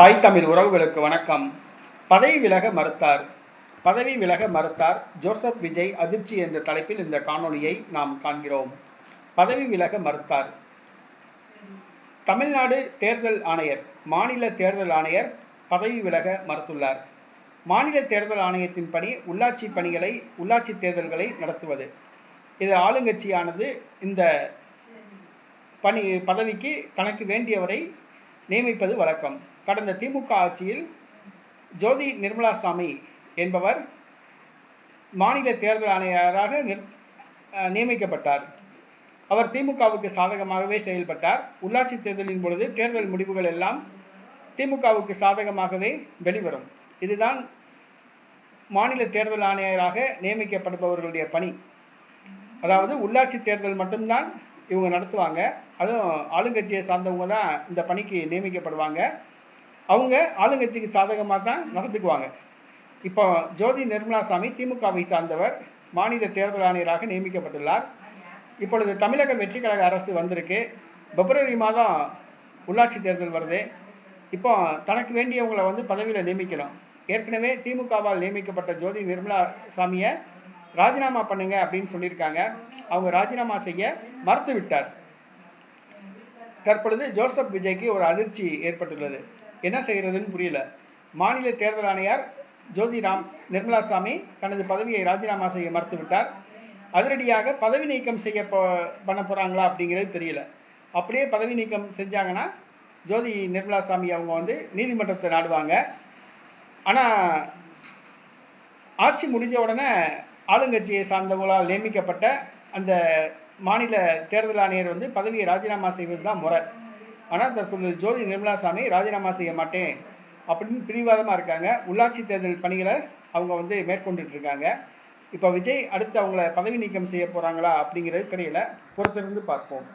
தாய் தமிழ் உறவுகளுக்கு வணக்கம். பதவி விலக மறுத்தார் ஜோசப் விஜய் அதிர்ச்சி என்ற தலைப்பில் இந்த காணொளியை நாம் காண்கிறோம். பதவி விலக மறுத்தார். தமிழ்நாடு தேர்தல் ஆணையர், மாநில தேர்தல் ஆணையர் பதவி விலக மறுத்துள்ளார். மாநில தேர்தல் ஆணையத்தின் பணி உள்ளாட்சி தேர்தல்களை நடத்துவது. இது ஆளுங்கட்சியானது இந்த பதவிக்கு தனக்கு வேண்டியவரை நியமிப்பது வழக்கம். கடந்த திமுக ஆட்சியில் ஜோதி நிர்மலாசாமி என்பவர் மாநில தேர்தல் ஆணையராக நியமிக்கப்பட்டார். அவர் திமுகவுக்கு சாதகமாகவே செயல்பட்டார். உள்ளாட்சி தேர்தலின் பொழுது தேர்தல் முடிவுகள் எல்லாம் திமுகவுக்கு சாதகமாகவே வெளிவரும். இதுதான் மாநில தேர்தல் ஆணையராக நியமிக்கப்படுபவர்களுடைய பணி. அதாவது உள்ளாட்சி தேர்தல் மட்டும்தான் இவங்க நடத்துவாங்க. அதுவும் ஆளுங்கட்சியை சார்ந்தவங்க தான் இந்த பணிக்கு நியமிக்கப்படுவாங்க. அவங்க ஆளுங்கட்சிக்கு சாதகமாக தான் நடந்துக்குவாங்க. இப்போ ஜோதி நிர்மலாசாமி திமுகவை சார்ந்தவர் மாநில தேர்தல் ஆணையராக நியமிக்கப்பட்டுள்ளார். இப்பொழுது தமிழக வெற்றி கழக அரசு வந்திருக்கு. பிப்ரவரி மாதம் உள்ளாட்சி தேர்தல் வருது. இப்போ தனக்கு வேண்டியவங்களை பதவியில் நியமிக்கணும். ஏற்கனவே திமுகவால் நியமிக்கப்பட்ட ஜோதி நிர்மலாசாமியை ராஜினாமா பண்ணுங்க அப்படின்னு சொல்லியிருக்காங்க. அவங்க ராஜினாமா செய்ய மறுத்து விட்டார். தற்பொழுது ஜோசப் விஜய்க்கு ஒரு அதிர்ச்சி ஏற்பட்டுள்ளது. என்ன செய்கிறதுன்னு புரியல. மாநில தேர்தல் ஆணையர் ஜோதி நிர்மலாசாமி தனது பதவியை ராஜினாமா செய்ய மறுத்துவிட்டார். அதிரடியாக பதவி நீக்கம் பண்ண போகிறாங்களா அப்படிங்கிறது தெரியல. அப்படியே பதவி நீக்கம் செஞ்சாங்கன்னா ஜோதி நிர்மலாசாமி அவங்க நீதிமன்றத்தை நாடுவாங்க. ஆனால் ஆட்சி முடிஞ்ச உடனே ஆளுங்கட்சியை சார்ந்தவங்களால் நியமிக்கப்பட்ட அந்த மாநில தேர்தல் ஆணையர் பதவியை ராஜினாமா செய்வது தான் முறை. ஆனால் தற்போது ஜோதி நிர்மலாசாமி ராஜினாமா செய்ய மாட்டேன் அப்படின்னு பிடிவாதமாக இருக்காங்க. உள்ளாட்சி தேர்தல் பணிகளை அவங்க மேற்கொண்டுட்டு இருக்காங்க. இப்போ விஜய் அடுத்து அவங்கள பதவி நீக்கம் செய்ய போகிறாங்களா அப்படிங்கிறது தெரியல. பொறுத்திருந்து பார்ப்போம்.